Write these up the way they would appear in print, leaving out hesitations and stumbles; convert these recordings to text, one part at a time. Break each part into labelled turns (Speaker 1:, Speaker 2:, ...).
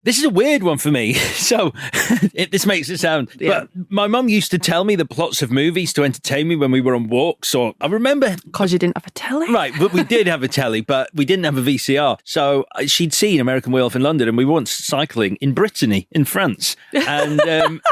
Speaker 1: This is a weird one for me. So this makes it sound...
Speaker 2: Yeah.
Speaker 1: But my mum used to tell me the plots of movies to entertain me when we were on walks. Or I remember...
Speaker 2: Because you didn't have a telly?
Speaker 1: Right, but we did have a telly, but we didn't have a VCR. So she'd seen American Werewolf in London, and we were once cycling in Brittany, in France. And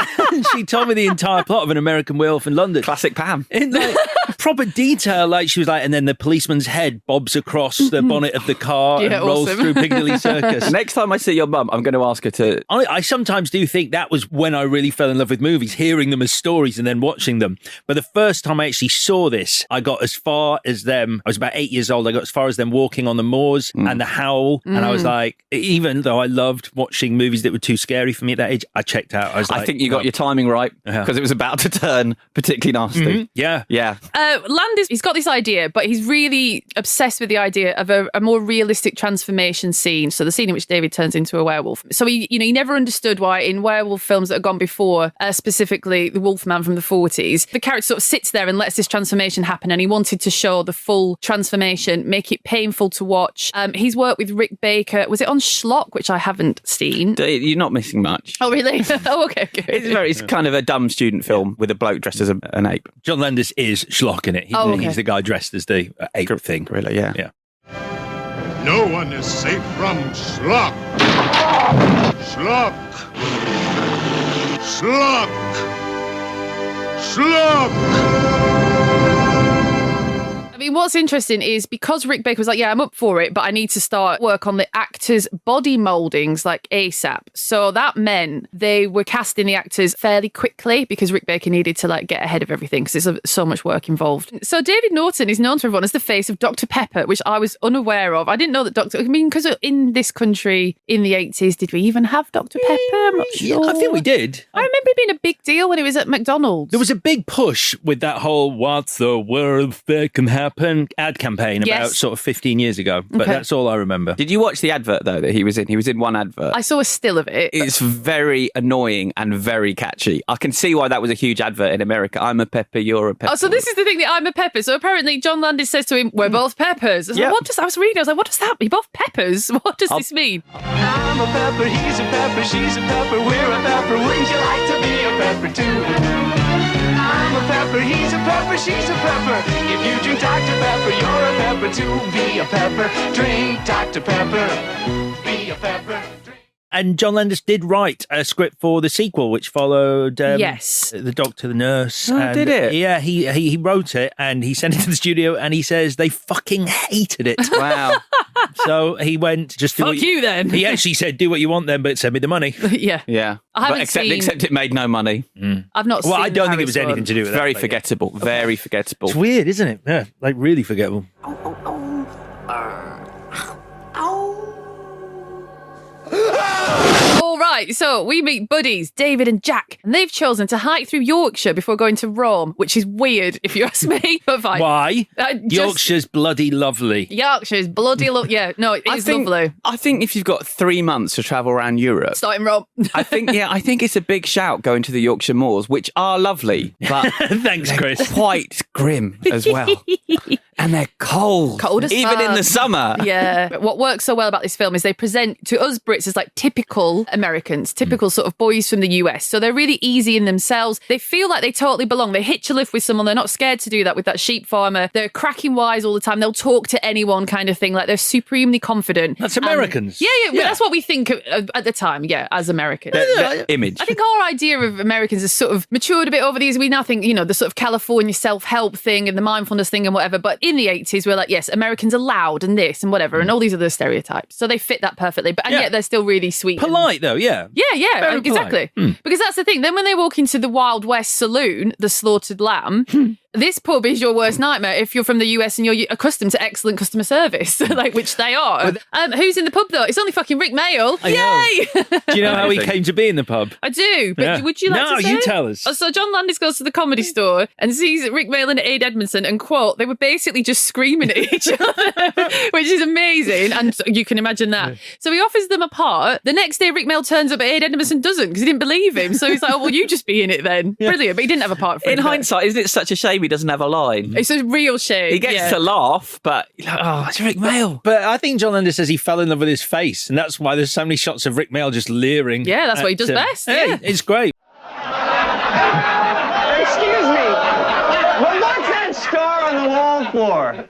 Speaker 1: she told me the entire plot of an American Werewolf in London.
Speaker 3: Classic Pam.
Speaker 1: In like proper detail, like she was like, and then the policeman's head bobs across the bonnet of the car and rolls through Piccadilly Circus.
Speaker 3: Next time I see your mum, I'm going to ask her to...
Speaker 1: I sometimes do think that was when I really fell in love with movies, hearing them as stories and then watching them. But the first time I actually saw this, I got as far as them. I was about 8 years old. I got as far as them walking on the moors and the howl. And I was like, even though I loved watching movies that were too scary for me at that age, I checked out. I
Speaker 3: think you got your timing right because it was about to turn particularly nasty.
Speaker 1: Yeah.
Speaker 3: Yeah.
Speaker 2: Landis, he's got this idea, but he's really obsessed with the idea of a more realistic transformation scene. So the scene in which David turns into a werewolf. So he never understood why in werewolf films that have gone before, specifically the Wolfman from the 40s, the character sort of sits there and lets this transformation happen. And he wanted to show the full transformation, make it painful to watch. He's worked with Rick Baker. Was it on Schlock, which I haven't seen?
Speaker 3: You're not missing much.
Speaker 2: Oh, really? Oh, okay.
Speaker 3: It's kind of a dumb student film with a bloke dressed as an ape.
Speaker 1: John Landis is Schlock in it. He's the guy dressed as the ape thing.
Speaker 3: Really, yeah.
Speaker 4: No one is safe from Schlock. Schlock. Schlock. Schlock.
Speaker 2: I mean, what's interesting is because Rick Baker was like, yeah, I'm up for it, but I need to start work on the actors' body mouldings like ASAP. So that meant they were casting the actors fairly quickly because Rick Baker needed to like get ahead of everything because there's so much work involved. So David Norton is known to everyone as the face of Dr. Pepper, which I was unaware of. I didn't know that because in this country in the 80s, did we even have Dr. Pepper? I'm not sure.
Speaker 1: I think we did.
Speaker 2: I remember it being a big deal when it was at McDonald's.
Speaker 1: There was a big push with that whole "what's the worst that can happen" ad campaign about sort of 15 years ago. But that's all I remember.
Speaker 3: Did you watch the advert, though, that he was in? He was in one advert.
Speaker 2: I saw a still of it.
Speaker 3: It's very annoying and very catchy. I can see why that was a huge advert in America. I'm a pepper, you're a pepper.
Speaker 2: Oh, so this is the thing that I'm a pepper. So apparently John Landis says to him, we're both peppers. I was, like, I was reading, I was like, what does that mean? Both peppers? What does this mean?
Speaker 5: I'm a pepper, he's a pepper, she's a pepper, we're a pepper. Wouldn't you like to be a pepper too? I'm a pepper, he's a pepper, she's a pepper. If you drink Dr. Pepper, you're a pepper too. Be a pepper, drink Dr. Pepper. Be a pepper.
Speaker 1: And John Landis did write a script for the sequel, which followed The Doctor, the Nurse.
Speaker 3: Oh, did it?
Speaker 1: Yeah, he wrote it and he sent it to the studio and he says they fucking hated it.
Speaker 3: Wow.
Speaker 1: So he went, just do
Speaker 2: Fuck you then.
Speaker 1: He actually said, do what you want then, but send me the money.
Speaker 2: Yeah.
Speaker 3: Yeah.
Speaker 2: I haven't
Speaker 3: except it made no money.
Speaker 2: I've not seen
Speaker 1: Well, I don't think it
Speaker 2: Harris
Speaker 1: was anything
Speaker 2: one.
Speaker 1: to do with that.
Speaker 3: Very
Speaker 1: but
Speaker 3: forgettable. Very forgettable.
Speaker 1: It's weird, isn't it? Yeah, like really forgettable.
Speaker 2: All right, so we meet buddies, David and Jack, and they've chosen to hike through Yorkshire before going to Rome, which is weird if you ask me, but fine.
Speaker 1: Why? Yorkshire's bloody lovely.
Speaker 2: Yorkshire's bloody lovely. Yeah, no, it is lovely.
Speaker 3: I think if you've got 3 months to travel around Europe,
Speaker 2: Start in Rome.
Speaker 3: I think it's a big shout going to the Yorkshire moors, which are lovely, but
Speaker 1: Thanks, Chris.
Speaker 3: quite grim as well. And they're cold.
Speaker 2: Cold as
Speaker 3: even in
Speaker 2: fuck.
Speaker 3: the summer.
Speaker 2: Yeah. What works so well about this film is they present to us Brits as like typical Americans, typical sort of boys from the US. So they're really easy in themselves. They feel like they totally belong. They hitch a lift with someone. They're not scared to do that with that sheep farmer. They're cracking wise all the time. They'll talk to anyone kind of thing. Like they're supremely confident.
Speaker 1: That's Americans.
Speaker 2: Yeah. Well, that's what we think of at the time. Yeah, as Americans.
Speaker 3: The image.
Speaker 2: I think our idea of Americans has sort of matured a bit over the years. We now think, the sort of California self-help thing and the mindfulness thing and whatever. But in the 80s, we're like, yes, Americans are loud and this and whatever and all these other stereotypes. So they fit that perfectly. But yet they're still really sweet.
Speaker 1: Polite, though, yeah.
Speaker 2: Yeah,
Speaker 1: Very
Speaker 2: exactly.
Speaker 1: polite.
Speaker 2: Because that's the thing. Then when they walk into the Wild West Saloon, the Slaughtered Lamb, this pub is your worst nightmare if you're from the US and you're accustomed to excellent customer service, like which they are. Who's in the pub, though? It's only fucking Rick Mayall. Yay!
Speaker 1: Do you know how he came to be in the pub?
Speaker 2: I do, but would you like to say?
Speaker 1: No, you tell us.
Speaker 2: So John Landis goes to the Comedy Store and sees Rick Mayall and Ade Edmondson and, quote, they were basically just screaming at each other, which is amazing. And you can imagine that. So he offers them a part. The next day, Rick Mayall turns up, but Ade Edmondson doesn't because he didn't believe him. So he's like, oh, well, you just be in it then. Brilliant. But he didn't have a part for him.
Speaker 3: In hindsight, isn't it such a shame he he doesn't have a line.
Speaker 2: It's a real shame.
Speaker 3: He gets to laugh, but you're like, oh, it's Rick Mayall.
Speaker 1: But I think John Landis says he fell in love with his face, and that's why there's so many shots of Rick Mayall just leering.
Speaker 2: Yeah, that's what he does best.
Speaker 1: Hey,
Speaker 2: Yeah.
Speaker 1: it's great.
Speaker 6: Excuse me. Well, what's that scar on the wall for?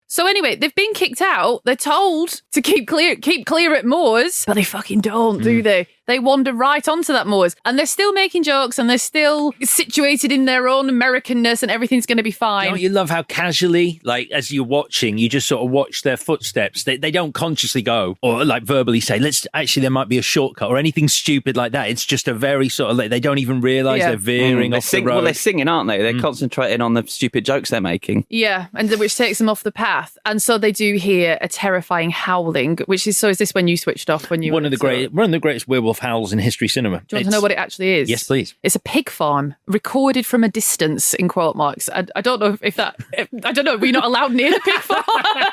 Speaker 2: So anyway, they've been kicked out. They're told to keep clear at moors, but they fucking don't, do they? They wander right onto that moors, and they're still making jokes, and they're still situated in their own Americanness, and everything's going to be fine.
Speaker 1: You love how casually, like, as you're watching, you just sort of watch their footsteps. They don't consciously go or like verbally say, there might be a shortcut or anything stupid like that. It's just a very sort of, like, they don't even realise they're veering off the road.
Speaker 3: Well, they're singing, aren't they? They're concentrating on the stupid jokes they're making.
Speaker 2: Yeah, and which takes them off the path. And so they do hear a terrifying howling, is this when you switched off? When you
Speaker 1: one of the greatest werewolf howls in history cinema.
Speaker 2: Do you want to know what it actually is?
Speaker 1: Yes, please.
Speaker 2: It's a pig farm recorded from a distance, in quote marks. I don't know if that. I don't know. We're not allowed near the pig farm.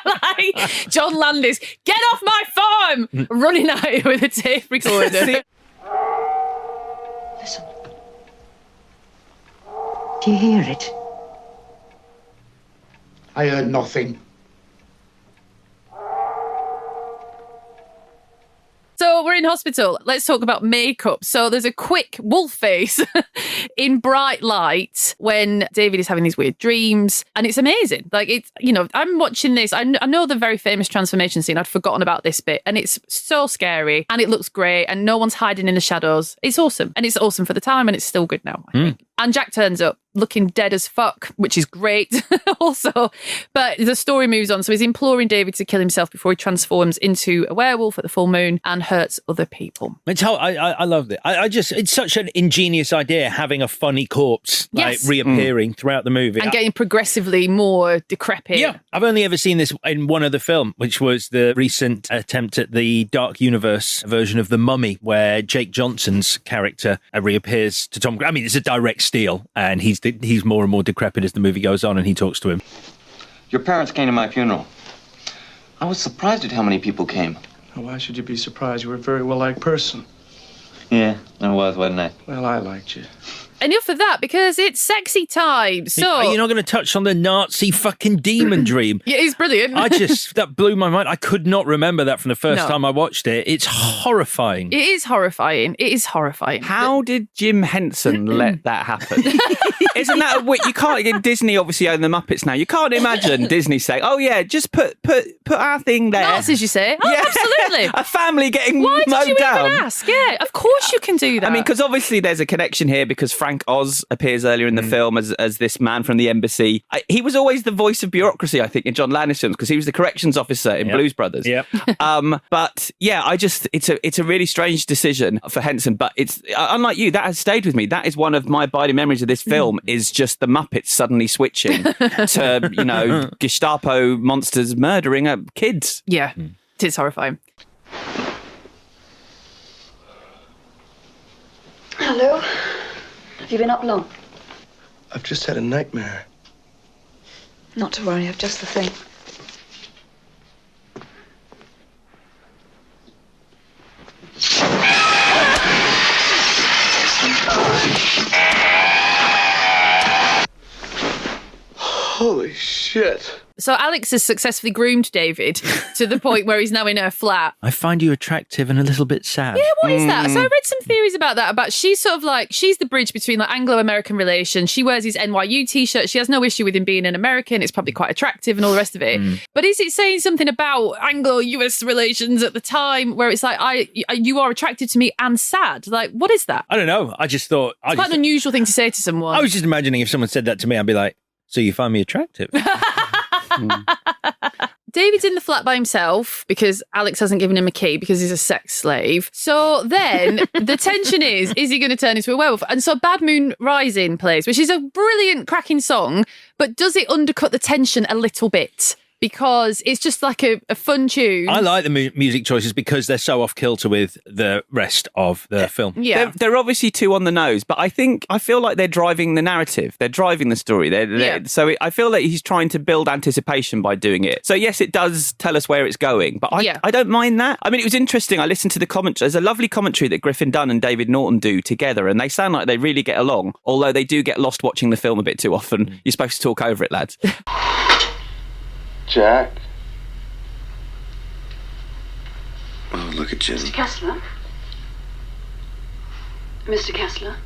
Speaker 2: Like, John Landis, get off my farm! Running at it with a tape recorder.
Speaker 7: Listen. Do you hear it?
Speaker 4: I heard nothing.
Speaker 2: So we're in hospital. Let's talk about makeup. So there's a quick wolf face in bright light when David is having these weird dreams. And it's amazing. Like, it's, I'm watching this. I know the very famous transformation scene. I'd forgotten about this bit. And it's so scary. And it looks great. And no one's hiding in the shadows. It's awesome. And it's awesome for the time. And it's still good now, I think. And Jack turns up looking dead as fuck, which is great also. But the story moves on. So he's imploring David to kill himself before he transforms into a werewolf at the full moon and hurts other people.
Speaker 1: I love it. It's such an ingenious idea, having a funny corpse reappearing throughout the movie.
Speaker 2: And getting progressively more decrepit.
Speaker 1: Yeah. I've only ever seen this in one other film, which was the recent attempt at the Dark Universe version of The Mummy, where Jake Johnson's character reappears to Tom. I mean, it's a direct steal, and he's more and more decrepit as the movie goes on, and he talks to him.
Speaker 8: Your parents came to my funeral. I was surprised at how many people came.
Speaker 9: Well, why should you be surprised? You were a very well-liked person.
Speaker 8: Yeah, I was, wasn't I?
Speaker 9: Well, I liked you.
Speaker 2: Enough of that, because it's sexy time. So
Speaker 1: you're not going to touch on the Nazi fucking demon dream.
Speaker 2: Yeah, it's brilliant.
Speaker 1: That blew my mind. I could not remember that from the first time I watched it. It's horrifying.
Speaker 2: It is horrifying.
Speaker 3: How did Jim Henson let that happen? Isn't that you can't get Disney obviously own the Muppets now. You can't imagine Disney saying, "Oh yeah, just put our thing there."
Speaker 2: Nazis, you say? Oh, yeah. Absolutely.
Speaker 3: A family getting
Speaker 2: Why
Speaker 3: mowed
Speaker 2: did you
Speaker 3: down.
Speaker 2: even ask? Yeah, of course you can do that.
Speaker 3: I mean, because obviously there's a connection here because Frank Oz appears earlier in the film as this man from the embassy. He was always the voice of bureaucracy, I think, in John Landis films because he was the corrections officer in Blues Brothers.
Speaker 1: Yep.
Speaker 3: But yeah, it's a really strange decision for Henson. But it's unlike you, that has stayed with me. That is one of my abiding memories of this film. Is just the Muppets suddenly switching to Gestapo monsters murdering kids.
Speaker 2: Yeah, it is horrifying.
Speaker 7: Hello? Have you been up long?
Speaker 9: I've just had a nightmare.
Speaker 7: Not to worry, I've just the thing.
Speaker 9: Holy shit.
Speaker 2: So Alex has successfully groomed David to the point where he's now in her flat.
Speaker 1: I find you attractive and a little bit sad.
Speaker 2: Yeah, what is that? So I read some theories about that, about she's sort of like, she's the bridge between like Anglo-American relations. She wears his NYU t-shirt. She has no issue with him being an American. It's probably quite attractive and all the rest of it. But is it saying something about Anglo-US relations at the time where it's like, you are attracted to me and sad? Like, what is that?
Speaker 1: I don't know. I just thought...
Speaker 2: It's quite an unusual thing to say to someone.
Speaker 1: I was just imagining if someone said that to me, I'd be like, so you find me attractive?
Speaker 2: David's in the flat by himself because Alex hasn't given him a key because he's a sex slave. So then the tension is he going to turn into a werewolf? And so Bad Moon Rising plays, which is a brilliant, cracking song, but does it undercut the tension a little bit? because it's just like a fun tune.
Speaker 1: I like the music choices because they're so off kilter with the rest of the film.
Speaker 2: Yeah.
Speaker 3: They're obviously too on the nose, but I feel like they're driving the narrative. They're driving the story. So I feel like he's trying to build anticipation by doing it. So yes, it does tell us where it's going, but I don't mind that. I mean, it was interesting. I listened to the commentary. There's a lovely commentary that Griffin Dunn and David Norton do together, and they sound like they really get along, although they do get lost watching the film a bit too often. You're supposed to talk over it, lads.
Speaker 9: Jack.
Speaker 10: Oh, look at Jenny.
Speaker 7: Mr. Kessler? Mr. Kessler?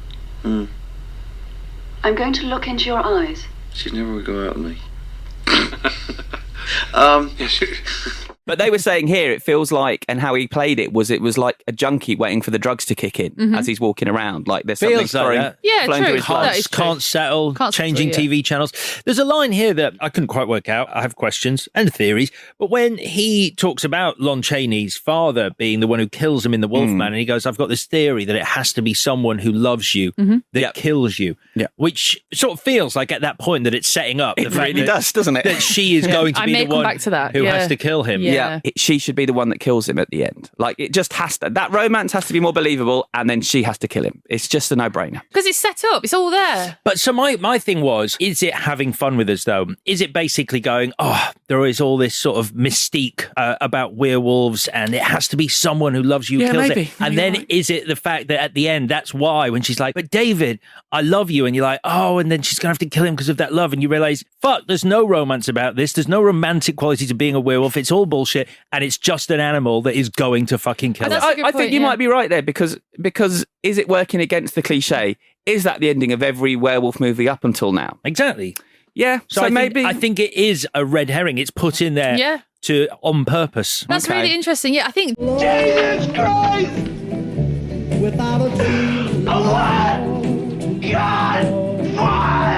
Speaker 7: I'm going to look into your eyes.
Speaker 10: She'd never would go out with me.
Speaker 3: But they were saying here, it feels like, and how he played it was like a junkie waiting for the drugs to kick in as he's walking around. Like there's something
Speaker 1: Feels like that.
Speaker 2: Yeah,
Speaker 3: flowing
Speaker 2: true.
Speaker 3: through his blood.
Speaker 2: That is true.
Speaker 1: Can't settle, changing TV channels. There's a line here that I couldn't quite work out. I have questions and theories. But when he talks about Lon Chaney's father being the one who kills him in The Wolfman, and he goes, I've got this theory that it has to be someone who loves you that kills you. Yeah. Which sort of feels like at that point that it's setting up.
Speaker 3: It really does, doesn't it?
Speaker 1: That she is going to be the one
Speaker 2: back to that.
Speaker 1: who has to kill him.
Speaker 2: Yeah.
Speaker 3: She should be the one that kills him at the end. Like, it just has to, that romance has to be more believable, and then she has to kill him. It's just a no-brainer.
Speaker 2: Because it's set up. It's all there.
Speaker 1: But so my thing was, is it having fun with us, though? Is it basically going, there is all this sort of mystique about werewolves, and it has to be someone who loves you who kills it? And then is it the fact that at the end, that's why, when she's like, but David, I love you, and you're like, and then she's going to have to kill him because of that love, and you realise, fuck, there's no romance about this. There's no romantic quality to being a werewolf. It's all bullshit, and it's just an animal that is going to fucking kill us.
Speaker 3: I think you might be right there, because is it working against the cliche? Is that the ending of every werewolf movie up until now?
Speaker 1: Exactly.
Speaker 3: Yeah. So maybe
Speaker 1: I think it is a red herring. It's put in there on purpose.
Speaker 2: That's really interesting. Yeah, I think
Speaker 5: Jesus Christ! Without a dream. God! Fire!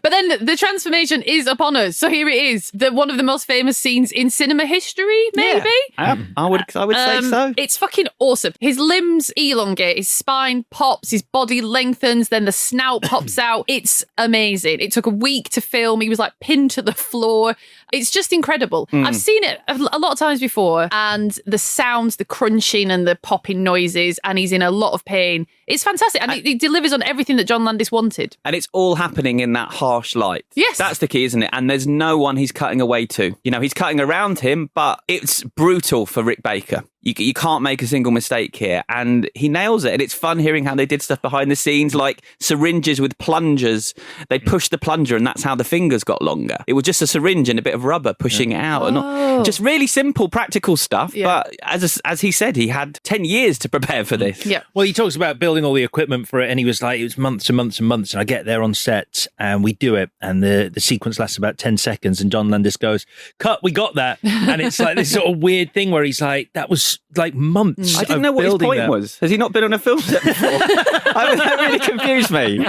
Speaker 2: But then the transformation is upon us. So here it is, one of the most famous scenes in cinema history, maybe?
Speaker 3: Yeah, I would say so.
Speaker 2: It's fucking awesome. His limbs elongate, his spine pops, his body lengthens, then the snout pops out. It's amazing. It took a week to film. He was like pinned to the floor. It's just incredible. I've seen it a lot of times before, and the sounds, the crunching and the popping noises, and he's in a lot of pain. It's fantastic. And it delivers on everything that John Landis wanted.
Speaker 3: And it's all happening in that harsh light.
Speaker 2: Yes.
Speaker 3: That's the key, isn't it? And there's no one he's cutting away to. You know, he's cutting around him, but it's brutal for Rick Baker. You can't make a single mistake here. And he nails it. And it's fun hearing how they did stuff behind the scenes, like syringes with plungers. They pushed the plunger, and that's how the fingers got longer. It was just a syringe and a bit of rubber pushing it out. And just really simple, practical stuff. Yeah. But as he said, he had 10 years to prepare for this.
Speaker 2: Yeah.
Speaker 1: Well, he talks about building all the equipment for it, and he was like, it was months and months and months. And I get there on set, and we do it, and the sequence lasts about 10 seconds. And John Landis goes, "Cut, we got that." And it's like this sort of weird thing where he's like, that was like months.
Speaker 3: I didn't know what his point was. Has he not been on a film set before? That really confused me.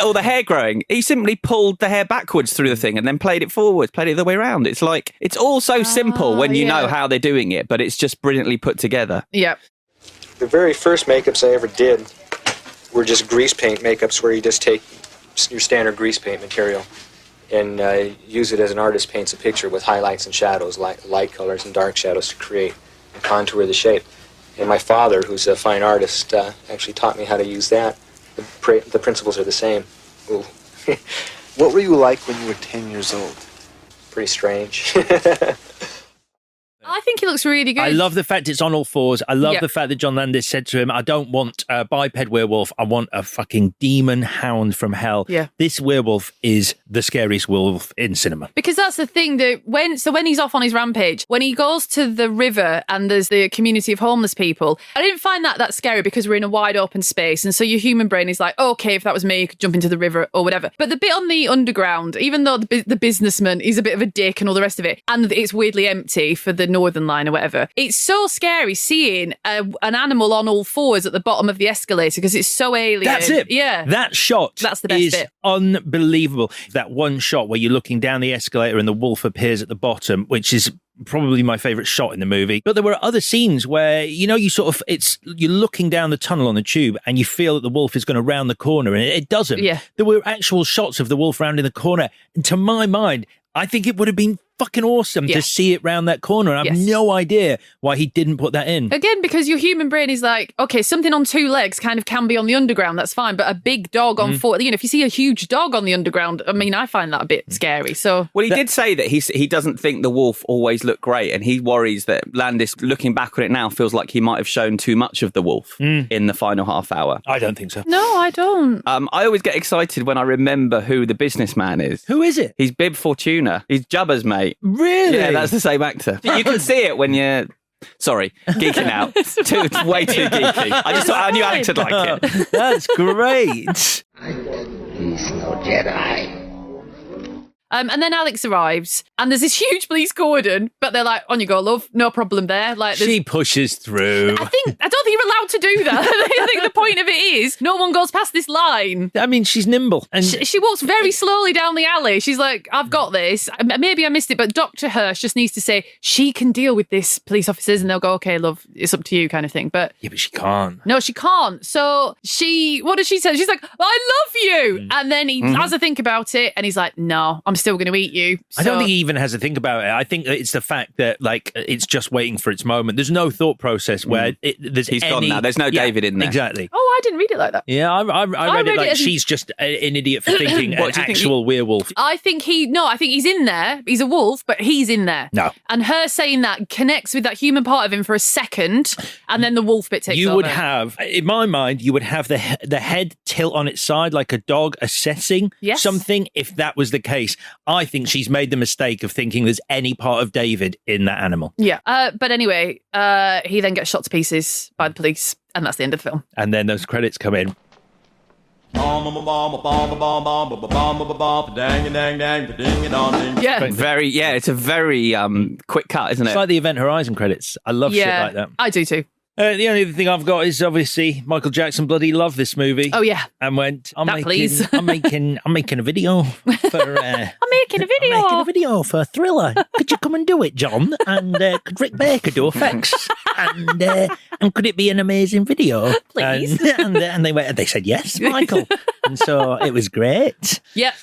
Speaker 3: Or the hair growing. He simply pulled the hair backwards through the thing and then played it forwards, played it the way around. It's like, it's all so simple when you know how they're doing it, but it's just brilliantly put together.
Speaker 2: Yeah.
Speaker 11: The very first makeups I ever did were just grease paint makeups, where you just take your standard grease paint material and use it as an artist paints a picture with highlights and shadows, light colors and dark shadows to create and contour the shape. And my father, who's a fine artist, actually taught me how to use that. The principles are the same. Ooh.
Speaker 12: What were you like when you were 10 years old?
Speaker 11: Pretty strange.
Speaker 2: I think he looks really good.
Speaker 1: I love the fact it's on all fours. I love the fact that John Landis said to him, I don't want a biped werewolf. I want a fucking demon hound from hell.
Speaker 2: Yeah.
Speaker 1: This werewolf is the scariest wolf in cinema.
Speaker 2: Because that's the thing, that when he's off on his rampage, when he goes to the river and there's the community of homeless people, I didn't find that scary because we're in a wide open space. And so your human brain is like, okay, if that was me, you could jump into the river or whatever. But the bit on the underground, even though the businessman is a bit of a dick and all the rest of it, and it's weirdly empty for the Northern Line or whatever, it's so scary seeing an animal on all fours at the bottom of the escalator because it's so alien.
Speaker 1: That's it.
Speaker 2: Yeah.
Speaker 1: That shot
Speaker 2: That's the best
Speaker 1: is
Speaker 2: bit.
Speaker 1: Unbelievable. That one shot where you're looking down the escalator and the wolf appears at the bottom, which is probably my favourite shot in the movie. But there were other scenes where, you know, you're looking down the tunnel on the tube and you feel that the wolf is going to round the corner, and it doesn't.
Speaker 2: Yeah.
Speaker 1: There were actual shots of the wolf rounding the corner. And to my mind, I think it would have been fucking awesome to see it round that corner. And I have no idea why he didn't put that in.
Speaker 2: Again, because your human brain is like, okay, something on two legs kind of can be on the underground, that's fine. But a big dog on four, you know, if you see a huge dog on the underground, I mean, I find that a bit scary. So,
Speaker 3: well, he did say that he doesn't think the wolf always looked great, and he worries that Landis, looking back on it now, feels like he might have shown too much of the wolf in the final half hour.
Speaker 1: I don't think so.
Speaker 2: No, I don't.
Speaker 3: I always get excited when I remember who the businessman is.
Speaker 1: Who is it?
Speaker 3: He's Bib Fortuna. He's Jabba's mate.
Speaker 1: Really?
Speaker 3: Yeah, that's the same actor. You can see it when you're... Sorry, geeking out. Way too geeky. I knew Alex would like it.
Speaker 1: That's great.
Speaker 13: He's no Jedi.
Speaker 2: And then Alex arrives, and there's this huge police cordon, but they're like, on you go, love, no problem there. Like,
Speaker 1: she pushes through.
Speaker 2: I don't think you're allowed to do that. I think the point of it is no one goes past this line.
Speaker 1: I mean, she's nimble. And
Speaker 2: she walks very slowly down the alley. She's like, I've got this. Maybe I missed it, but Dr. Hirsch just needs to say, she can deal with this, police officers, and they'll go, okay, love, it's up to you kind of thing. But
Speaker 1: yeah, but she can't.
Speaker 2: No, she can't. So what does she say? She's like, I love you. And then he has a think about it, and he's like, no, I'm still going to eat you. So,
Speaker 1: I don't think he even has to think about it. I think that it's the fact that, like, it's just waiting for its moment. There's no thought process where
Speaker 3: he's gone now. There's no David in there.
Speaker 1: Exactly.
Speaker 2: Oh, I didn't read it like that.
Speaker 1: Yeah, I read it like she's just an idiot for thinking an actual werewolf.
Speaker 2: I think he's in there. He's a wolf, but he's in there.
Speaker 1: No.
Speaker 2: And her saying that connects with that human part of him for a second, and then the wolf bit takes over.
Speaker 1: You would have, in my mind, the head tilt on its side like a dog assessing something. If that was the case, I think she's made the mistake of thinking there's any part of David in that animal.
Speaker 2: Yeah. But anyway, he then gets shot to pieces by the police, and that's the end of the film.
Speaker 1: And then those credits come in.
Speaker 2: Yeah.
Speaker 3: It's a very quick cut, isn't it?
Speaker 1: It's like the Event Horizon credits. I love shit like that.
Speaker 2: I do too.
Speaker 1: The only other thing I've got is obviously Michael Jackson bloody loved this movie.
Speaker 2: Oh yeah,
Speaker 1: and went, I'm making a video for.
Speaker 2: I'm making a video
Speaker 1: for Thriller. Could you come and do it, John? And could Rick Baker do effects? And could it be an amazing video?
Speaker 2: Please.
Speaker 1: And they said yes, Michael. And so it was great.
Speaker 2: Yeah.